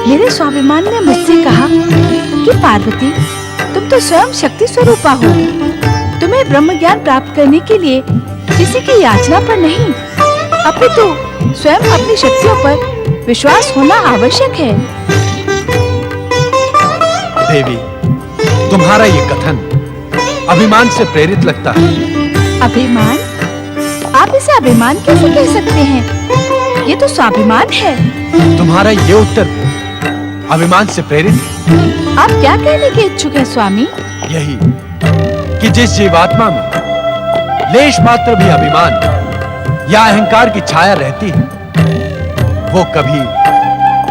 मेरे स्वाभिमान ने मुझसे कहा कि पार्वती, तुम तो स्वयं शक्ति स्वरूपा हो। तुम्हें ब्रह्म ज्ञान प्राप्त करने के लिए किसी की याचना पर नहीं, अपितु स्वयं अपनी शक्तियों पर विश्वास होना आवश्यक है। देवी, तुम्हारा ये कथन अभिमान से प्रेरित लगता है। अभिमान? आप इसे अभिमान कैसे कह सकते हैं? ये तो स्वाभिमान है। तुम्हारा ये उत्तर अभिमान से प्रेरित है। आप क्या कहने के इच्छुक हैं स्वामी? यही कि जिस जीवात्मा में लेश मात्र भी अभिमान या अहंकार की छाया रहती है, वो कभी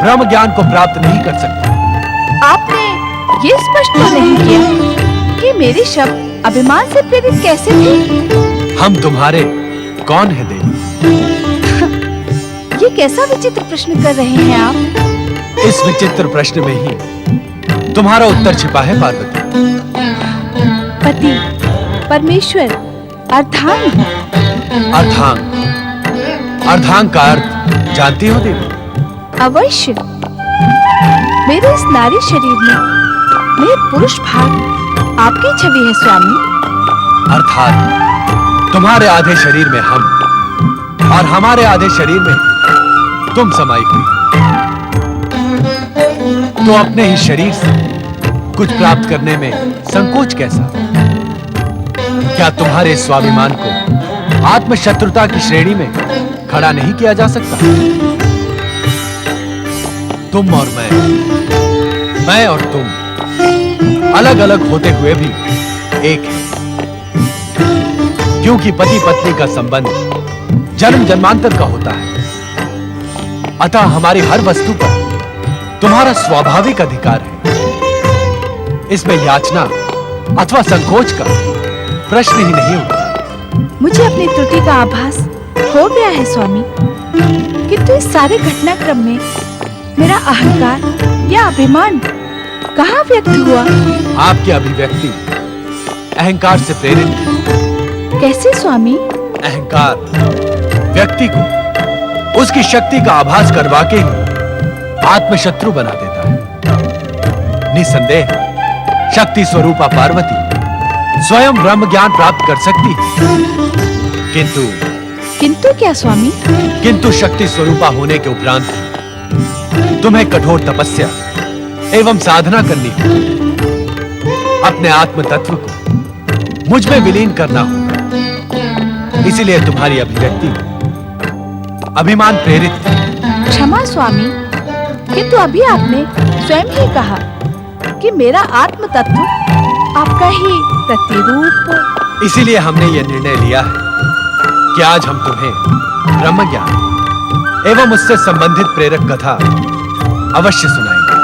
ब्रह्म ज्ञान को प्राप्त नहीं कर सकता। आपने ये स्पष्ट तो नहीं किया कि मेरे शब्द अभिमान से प्रेरित कैसे थे? हम तुम्हारे कौन है देवी? ये कैसा विचित्र प्रश्न कर रहे हैं आप? इस विचित्र प्रश्न में ही तुम्हारा उत्तर छिपा है पार्वती। पति, परमेश्वर, अर्धांग। अर्धांग? अर्धांग का अर्थ जानती हो देवी? अवश्य। मेरे इस नारी शरीर में मेरे पुरुष भाग आपकी छवि है स्वामी। अर्थात तुम्हारे आधे शरीर में हम और हमारे आधे शरीर में तुम समाई हुई। तो अपने ही शरीर से कुछ प्राप्त करने में संकोच कैसा? क्या तुम्हारे स्वाभिमान को आत्मशत्रुता की श्रेणी में खड़ा नहीं किया जा सकता? तुम और मैं और तुम अलग अलग होते हुए भी एक है, क्योंकि पति पत्नी का संबंध जन्म जन्मांतर का होता है। अतः हमारी हर वस्तु पर तुम्हारा स्वाभाविक अधिकार है। इसमें याचना अथवा संकोच का प्रश्न ही नहीं उठता। मुझे अपनी त्रुटि का आभास हो गया है स्वामी, किंतु इस सारे घटनाक्रम में मेरा अहंकार या अभिमान कहाँ व्यक्त हुआ? आपकी अभिव्यक्ति अहंकार से प्रेरित है। कैसे स्वामी? अहंकार व्यक्ति को उसकी शक्ति का आभास करवा के ही आत्मशत्रु बना देता है। निसंदेह शक्ति स्वरूपा पार्वती स्वयं ब्रह्म ज्ञान प्राप्त कर सकती है, किंतु क्या स्वामी? किंतु शक्ति स्वरूपा होने के उपरांत तुम्हें कठोर तपस्या एवं साधना करनी होगी। अपने आत्म तत्व को मुझ में विलीन करना होगा। इसीलिए तुम्हारी अभिव्यक्ति अभिमान प्रेरित है। क्षमा स्वामी, किंतु अभी आपने स्वयं ही कहा कि मेरा आत्म तत्व आपका ही प्रतिरूप। इसीलिए हमने यह निर्णय लिया है कि आज हम तुम्हें ब्रह्म ज्ञान एवं उससे संबंधित प्रेरक कथा अवश्य सुनाएंगे।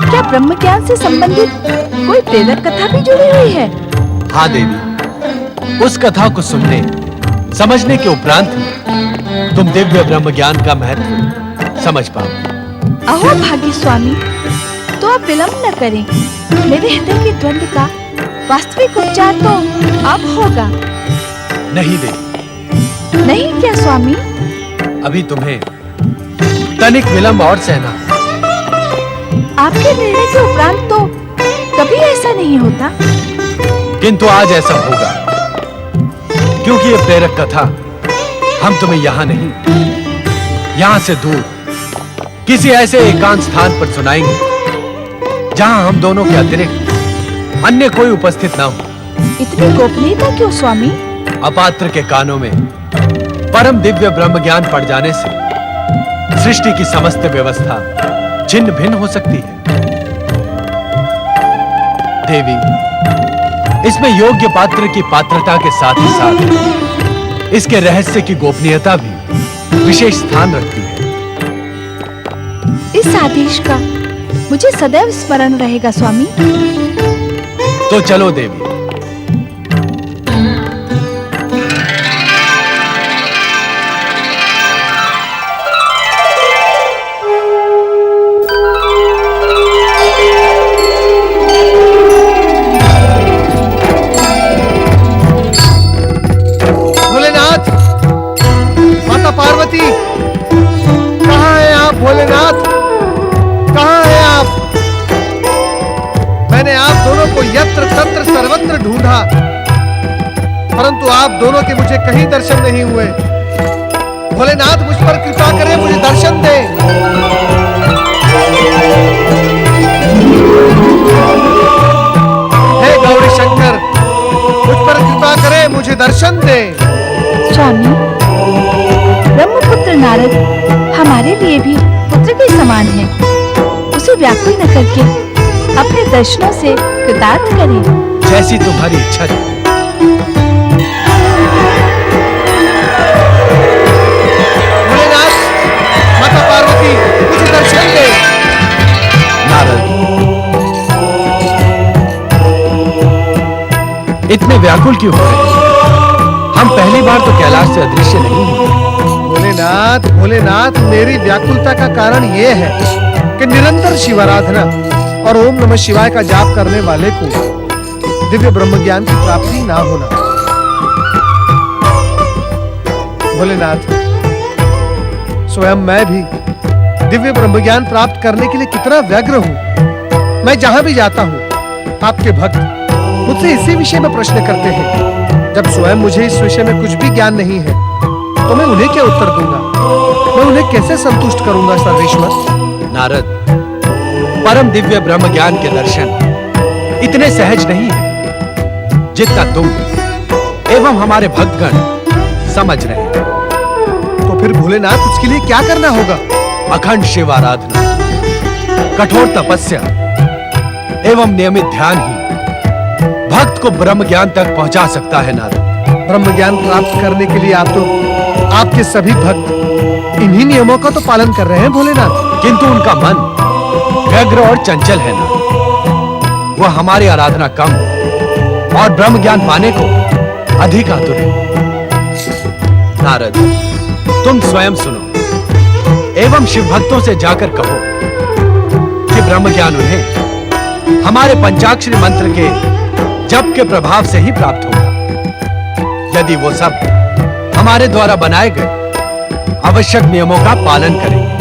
क्या ब्रह्म ज्ञान से संबंधित कोई प्रेरक कथा भी जुड़ी हुई है? हाँ देवी, उस कथा को सुनने समझने के उपरांत ही तुम दिव्य ब्रह्म ज्ञान का महत्व समझ पाओगे। अहो भाग्य स्वामी, तो आप विलंब न करें। मेरे हृदय के द्वंद्व का वास्तविक उपचार तो अब होगा। नहीं देवी। नहीं क्या स्वामी? अभी तुम्हें तनिक विलंब और सहना। आपके निर्णय के उपरांत तो कभी ऐसा नहीं होता। किंतु आज ऐसा होगा, क्योंकि ये प्रेरक कथा हम तुम्हें यहाँ नहीं, यहाँ से दूर किसी ऐसे एकांत स्थान पर सुनाएंगे जहाँ हम दोनों के अतिरिक्त अन्य कोई उपस्थित ना हो। इतनी गोपनीयता क्यों स्वामी? अपात्र के कानों में परम दिव्य ब्रह्म ज्ञान पड़ जाने से सृष्टि की समस्त व्यवस्था छिन्न भिन्न हो सकती है। देवी, इसमें योग्य पात्र की पात्रता के साथ ही साथ इसके रहस्य की गोपनीयता भी विशेष स्थान रखती है। इस आदेश का मुझे सदैव स्मरण रहेगा स्वामी। तो चलो देवी। पार्वती, कहाँ हैं आप भोलेनाथ? दोनों के मुझे कहीं दर्शन नहीं हुए। भोलेनाथ मुझ पर कृपा करें, मुझे दर्शन दे। हे गौरी शंकर, मुझ पर कृपा करें, मुझे दर्शन दे। स्वामी, ब्रह्मपुत्र नारद हमारे लिए भी पुत्र के समान है। उसे व्याकुल न करके अपने दर्शनों से कृतार्थ करें। जैसी तुम्हारी इच्छा है। भोलेनाथ, माता पार्वती, मुझे दर्शन दे। नारद, इतने व्याकुल क्यों हो रहे? हम पहली बार तो कैलाश से अदृश्य नहीं हुए। भोलेनाथ, भोलेनाथ, मेरी व्याकुलता का कारण यह है कि निरंतर शिवाराधना और ओम नमः शिवाय का जाप करने वाले को दिव्य ब्रह्म ज्ञान की प्राप्ति ना होना। भोलेनाथ, स्वयं मैं भी दिव्य ब्रह्म ज्ञान प्राप्त करने के लिए कितना व्यग्र हूं। मैं जहां भी जाता हूं, आपके भक्त मुझसे इसी विषय में प्रश्न करते हैं। जब स्वयं मुझे इस विषय में कुछ भी ज्ञान नहीं है, तो मैं उन्हें क्या उत्तर दूंगा? मैं उन्हें कैसे संतुष्ट करूंगा सर्वेश्वर? नारद, परम दिव्य ब्रह्म ज्ञान के दर्शन इतने सहज नहीं है जितना तुम एवं हमारे भक्तगण समझ रहे हैं। तो फिर भोलेनाथ, उसके लिए क्या करना होगा? अखंड शिव आराधना, कठोर तपस्या एवं नियमित ध्यान ही भक्त को ब्रह्म ज्ञान तक पहुंचा सकता है। नारद, ब्रह्म ज्ञान प्राप्त करने के लिए आपके सभी भक्त इन्हीं नियमों का तो पालन कर रहे हैं भोलेनाथ। किंतु उनका मन व्यग्र और चंचल है ना। वह हमारी आराधना कम और ब्रह्म ज्ञान पाने को अधिक आतुर है। नारद, तुम स्वयं सुनो एवं शिव भक्तों से जाकर कहो कि ब्रह्म ज्ञान उन्हें हमारे पंचाक्षरी मंत्र के जप के प्रभाव से ही प्राप्त होगा, यदि वो सब हमारे द्वारा बनाए गए आवश्यक नियमों का पालन करेंगे।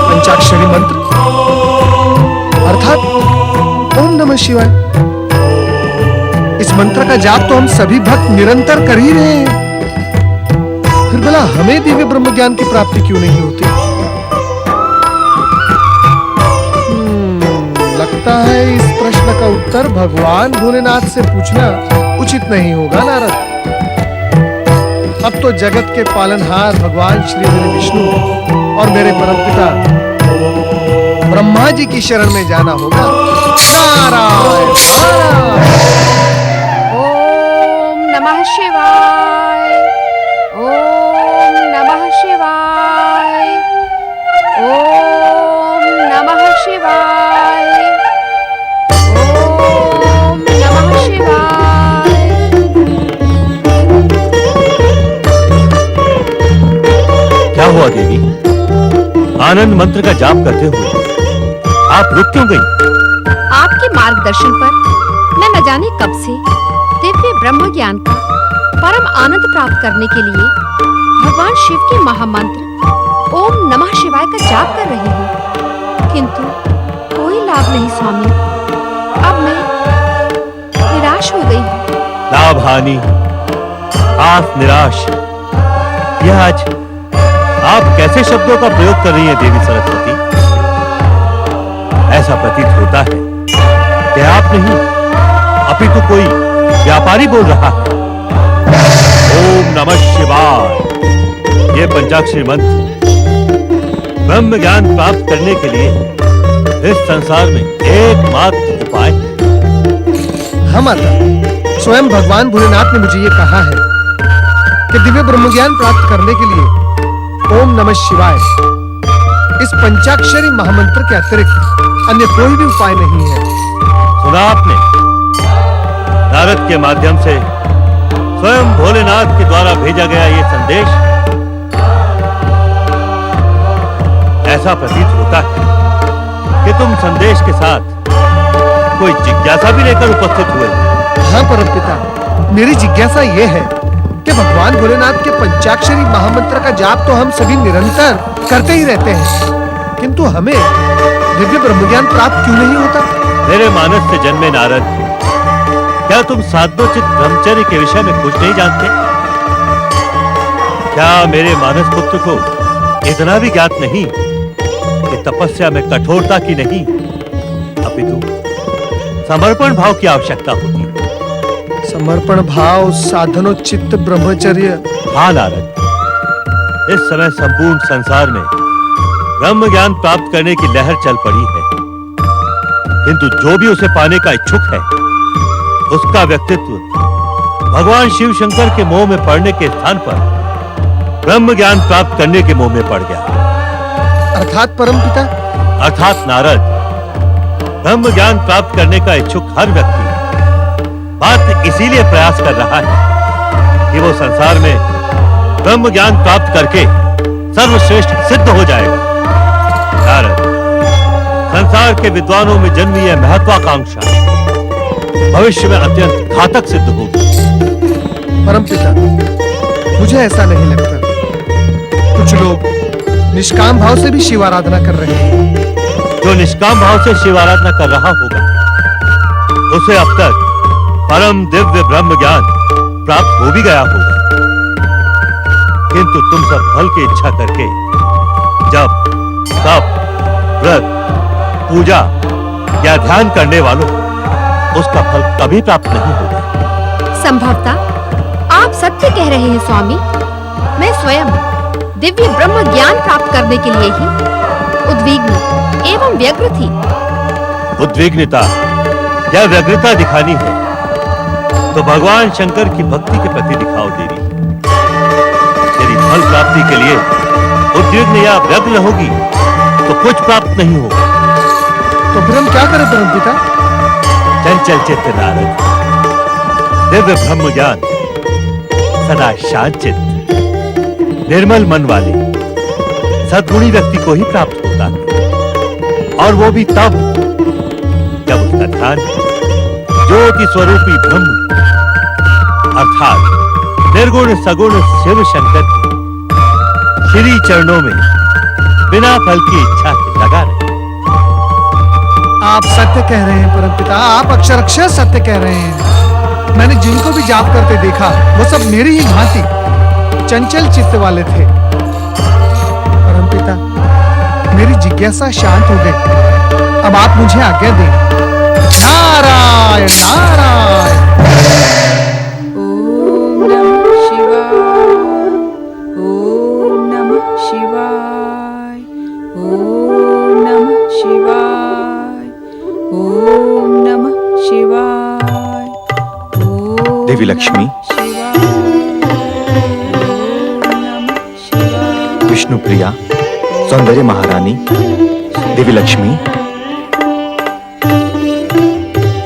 पंचाक्षरी मंत्र अर्थात ओम नमः शिवाय, इस मंत्र का जाप तो हम सभी भक्त निरंतर कर ही रहे हैं। फिर भला हमें दिव्य ब्रह्म ज्ञान की प्राप्ति क्यों नहीं होती? लगता है इस प्रश्न का उत्तर भगवान भोलेनाथ से पूछना उचित नहीं होगा नारद। अब तो जगत के पालनहार भगवान श्री हरि विष्णु और मेरे परमपिता ब्रह्मा जी की शरण में जाना होगा। नारायण नारायण। ओम नमः शिवाय, ओम नमः शिवाय, ओम नमः शिवाय, ओम नमः शिवाय। क्या हुआ देवी? आनंद मंत्र का जाप करते हुए आप रुक क्यों गई? आपके मार्गदर्शन पर मैं न जाने कब से दिव्य ब्रह्म ज्ञान का परम आनंद प्राप्त करने के लिए भगवान शिव के महामंत्र ओम नमः शिवाय का जाप कर रही हूँ, किंतु कोई लाभ नहीं स्वामी। अब मैं निराश हो गई हूँ। लाभ हानि, आस निराश, यह आज आप कैसे शब्दों का प्रयोग कर रही हैं देवी सरस्वती? ऐसा प्रतीत होता है कि आप नहीं अपितु कोई व्यापारी बोल रहा है। ओम नमः शिवाय, ये पंचाक्षरी मंत्र ब्रह्म ज्ञान प्राप्त करने के लिए इस संसार में एकमात्र उपाय है। हाँ माता, स्वयं भगवान भोलेनाथ ने मुझे ये कहा है कि दिव्य ब्रह्म ज्ञान प्राप्त करने के लिए ओम नमः शिवाय इस पंचाक्षरी महामंत्र के अतिरिक्त अन्य कोई भी उपाय नहीं है। सुना आपने? नारद के माध्यम से स्वयं भोलेनाथ के द्वारा भेजा गया ये संदेश। ऐसा प्रतीत होता है कि तुम संदेश के साथ कोई जिज्ञासा भी लेकर उपस्थित हुए। हाँ परमपिता, मेरी जिज्ञासा ये है कि भगवान भोलेनाथ के पंचाक्षरी महामंत्र का जाप तो हम सभी निरंतर करते ही रहते हैं, किंतु हमें दिव्य ब्रह्मज्ञान प्राप्त क्यों नहीं होता? मेरे मानस से जन्मे नारद, क्या तुम साधनोचित ब्रह्मचर्य के विषय में कुछ नहीं जानते? क्या मेरे मानस पुत्र को इतना भी ज्ञात नहीं कि तपस्या में कठोरता की नहीं अपितु समर्पण भाव की आवश्यकता होती है? समर्पण भाव, साधनोचित ब्रह्मचर्य। हाँ नारद, इस समय संपूर्ण संसार में ब्रह्म ज्ञान प्राप्त करने की लहर चल पड़ी है, किंतु जो भी उसे पाने का इच्छुक है उसका व्यक्तित्व भगवान शिव शंकर के मोह में पड़ने के स्थान पर ब्रह्म ज्ञान प्राप्त करने के मोह में पड़ गया। अर्थात परमपिता? अर्थात नारद, ब्रह्म ज्ञान प्राप्त करने का इच्छुक हर व्यक्ति बात इसीलिए प्रयास कर रहा है कि वो संसार में ब्रह्म ज्ञान प्राप्त करके सर्वश्रेष्ठ सिद्ध हो जाएगा। नारद, संसार के विद्वानों में जन्मी यह महत्वाकांक्षा भविष्य में अत्यंत घातक सिद्ध होगी। परमपिता, मुझे ऐसा नहीं लगता। कुछ लोग निष्काम भाव से भी शिव आराधना कर रहे हैं। जो निष्काम भाव से शिव आराधना कर रहा होगा उसे अब तक परम दिव्य ब्रह्म ज्ञान प्राप्त हो भी गया होगा, किंतु तुम सब फल की इच्छा करके जब तप, व्रत, पूजा या ध्यान करने वालों उसका फल कभी प्राप्त नहीं होगा। संभवतः आप सत्य कह रहे हैं स्वामी। मैं स्वयं दिव्य ब्रह्म ज्ञान प्राप्त करने के लिए ही उद्विग्न एवं व्यग्र थी। उद्विग्नता या व्यग्रता दिखानी है तो भगवान शंकर की भक्ति के प्रति दिखाओ देवी। यदि फल प्राप्ति के लिए उद्विग्न या व्यग्र होगी तो कुछ प्राप्त नहीं होगा। तो फिर हम क्या करें परमपिता? चंचल चित्त नारद, दिव्य ब्रह्म ज्ञान सदा शांत चित्त, निर्मल मन वाले सद्गुणी व्यक्ति को ही प्राप्त होता है, और वो भी तब जब उसका ध्यान ज्योति स्वरूपी ब्रह्म अर्थात निर्गुण सगुण शिव शंकर के श्री चरणों में बिना फल की इच्छा के लगा रहे। आप सत्य कह रहे हैं परमपिता, आप अक्षरशः सत्य कह रहे हैं। मैंने जिनको भी जाप करते देखा वो सब मेरी ही भांति चंचल चित्त वाले थे। परमपिता, मेरी जिज्ञासा शांत हो गई। अब आप मुझे आज्ञा दें। नारायण नारायण। ओम नमः शिवाय, ओम नमः शिवाय, ओम नमः शिवाय, ओम नमः शिवाय, ओम देवी लक्ष्मी, शिवाय, ओम नमः शिवाय। विष्णु प्रिया, सौंदर्य महारानी, देवी लक्ष्मी,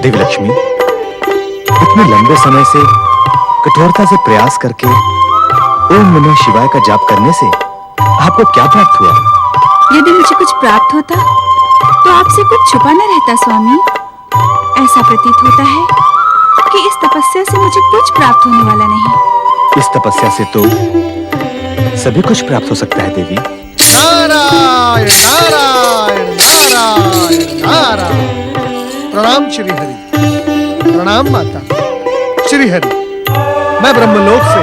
देवी लक्ष्मी, इतने लंबे समय से कठोरता से प्रयास करके ओम नमः शिवाय का जाप करने से आपको क्या प्राप्त हुआ? यदि मुझे कुछ प्राप्त होता तो आपसे कुछ छुपा न रहता स्वामी। ऐसा प्रतीत होता है कि इस तपस्या से मुझे कुछ प्राप्त होने वाला नहीं। इस तपस्या से तो सभी कुछ प्राप्त हो सकता है देवी। नारायण नारायण नारायण नारायण। प्रणाम श्री हरि, प्रणाम माता। श्री हरि, मैं ब्रह्मलोक से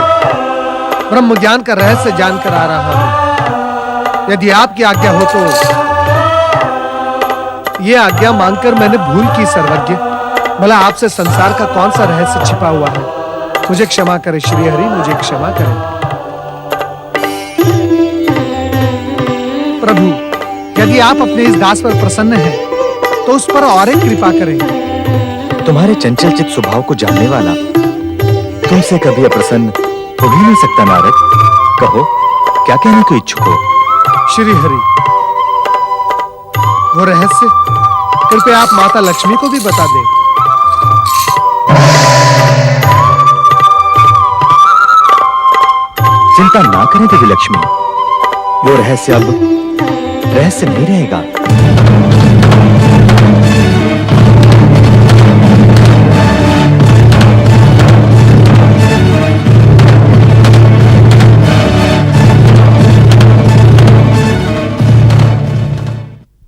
ब्रह्म ज्ञान का रहस्य जानकर आ रहा हूं। यदि आपकी आज्ञा हो तो ये आज्ञा मांगकर मैंने भूल की सर्वज्ञ। भला आपसे संसार का कौन सा रहस्य छिपा हुआ है? मुझे क्षमा करें श्री हरि, मुझे क्षमा करें। प्रभु, यदि आप अपने इस दास पर प्रसन्न हैं तो उस पर और एक कृपा करें। तुम्हारे चंचल चित्त स्वभाव को जानने वाला तुमसे कभी अप्रसन्न हो भी नहीं सकता नारद। कहो, क्या कहने को इच्छुक हो? श्री हरि, वो रहस्य कृपया आप माता लक्ष्मी को भी बता दें। चिंता ना करें देवी लक्ष्मी, वो रहस्य अब रहस्य नहीं रहेगा।